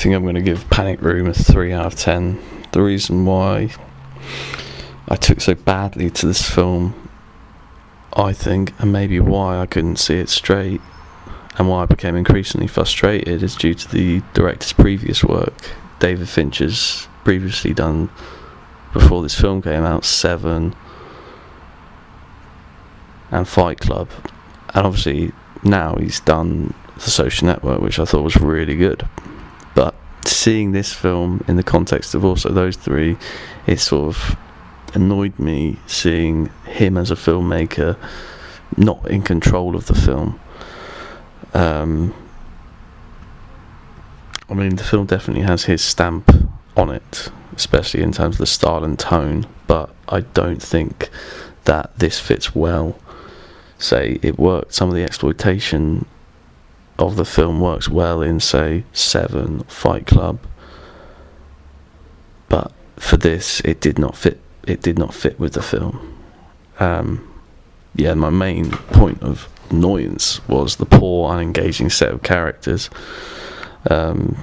think I'm going to give Panic Room a 3 out of 10. The reason why I took so badly to this film, I think, and maybe why I couldn't see it straight, and why I became increasingly frustrated, is due to the director's previous work. David Fincher's previously done, before this film came out, Seven and Fight Club, and obviously now he's done The Social Network, which I thought was really good. But seeing this film in the context of also those three, it sort of annoyed me seeing him as a filmmaker not in control of the film. I mean, the film definitely has his stamp on it, especially in terms of the style and tone, but I don't think that this fits well. Say, it worked, some of the exploitation of the film works well in, say, Seven, Fight Club, but for this, it did not fit with the film. My main point of annoyance was the poor, unengaging set of characters. On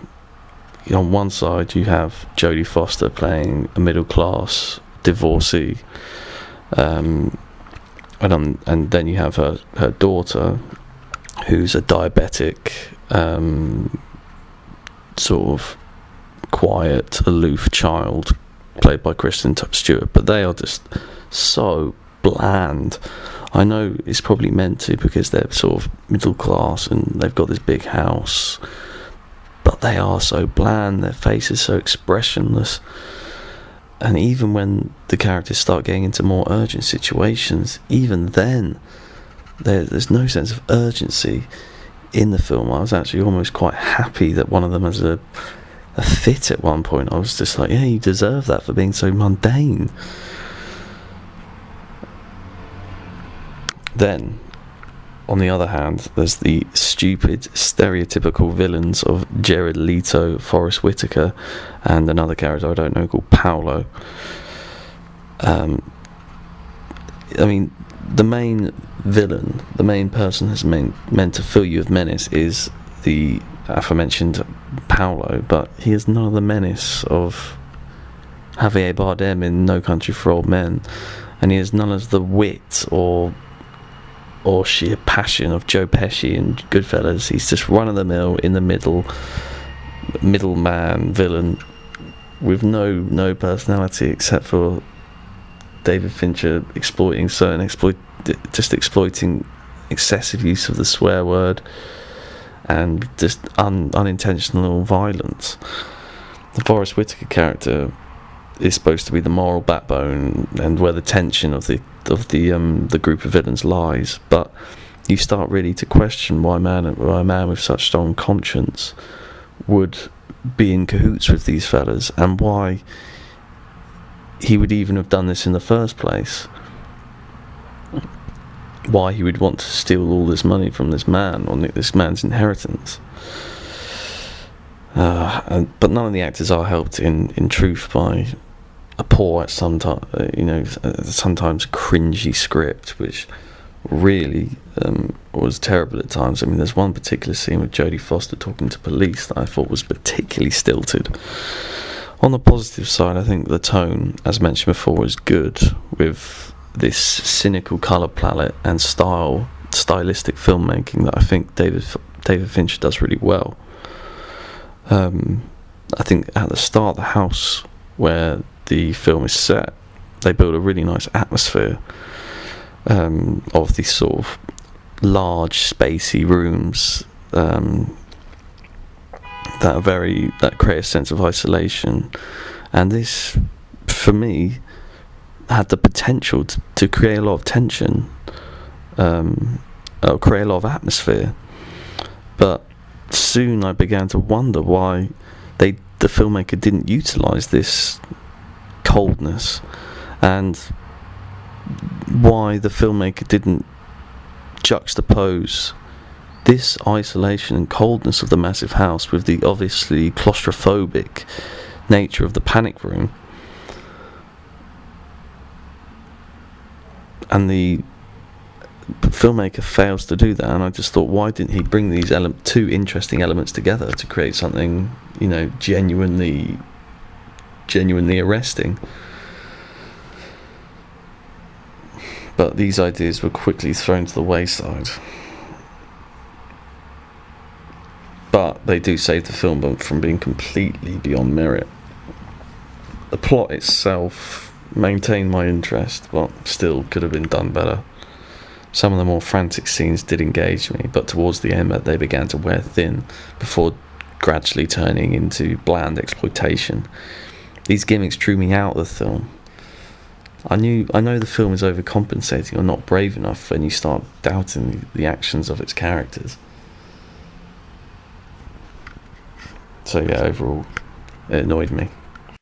one side you have Jodie Foster playing a middle class divorcee, and then you have her daughter, who's a diabetic, sort of quiet, aloof child, played by Kristen Stewart, but they are just so bland. I know it's probably meant to, because they're sort of middle class and they've got this big house, but they are so bland, their faces so expressionless. And even when the characters start getting into more urgent situations, even then there's no sense of urgency in the film. I was actually almost quite happy that one of them has a fit at one point. I was just like, yeah, you deserve that for being so mundane. Then, on the other hand, there's the stupid, stereotypical villains of Jared Leto, Forrest Whitaker, and another character I don't know called Paolo. I mean, the main villain, the main person who's meant to fill you with menace is the aforementioned Paolo, but he has none of the menace of Javier Bardem in No Country for Old Men, and he has none of the wit or sheer passion of Joe Pesci in Goodfellas. He's just run-of-the-mill, in the middleman villain with no personality, except for David Fincher exploiting excessive use of the swear word and just unintentional violence. The Forrest Whitaker character is supposed to be the moral backbone and where the tension of the group of villains lies, but you start really to question why a man with such strong conscience would be in cahoots with these fellas, and why he would even have done this in the first place. Why he would want to steal all this money from this man, or this man's inheritance. But none of the actors are helped in truth by a poor, sometimes cringy script, which really was terrible at times. I mean, there's one particular scene with Jodie Foster talking to police that I thought was particularly stilted. On the positive side, I think the tone, as mentioned before, is good, with this cynical colour palette and stylistic filmmaking that I think David Fincher does really well. I think at the start, the house where the film is set, they build a really nice atmosphere of these sort of large, spacey rooms that create a sense of isolation, and this, for me, had the potential to create a lot of tension, or create a lot of atmosphere. But soon I began to wonder why the filmmaker didn't utilise this coldness, and why the filmmaker didn't juxtapose this isolation and coldness of the massive house with the obviously claustrophobic nature of the panic room. And the filmmaker fails to do that, and I just thought, why didn't he bring these two interesting elements together to create something genuinely arresting. But these ideas were quickly thrown to the wayside. But they do save the film from being completely beyond merit. The plot itself maintained my interest, but still could have been done better. Some of the more frantic scenes did engage me, but towards the end they began to wear thin before gradually turning into bland exploitation. These gimmicks drew me out of the film. I know the film is overcompensating or not brave enough when you start doubting the actions of its characters. So yeah, overall, it annoyed me.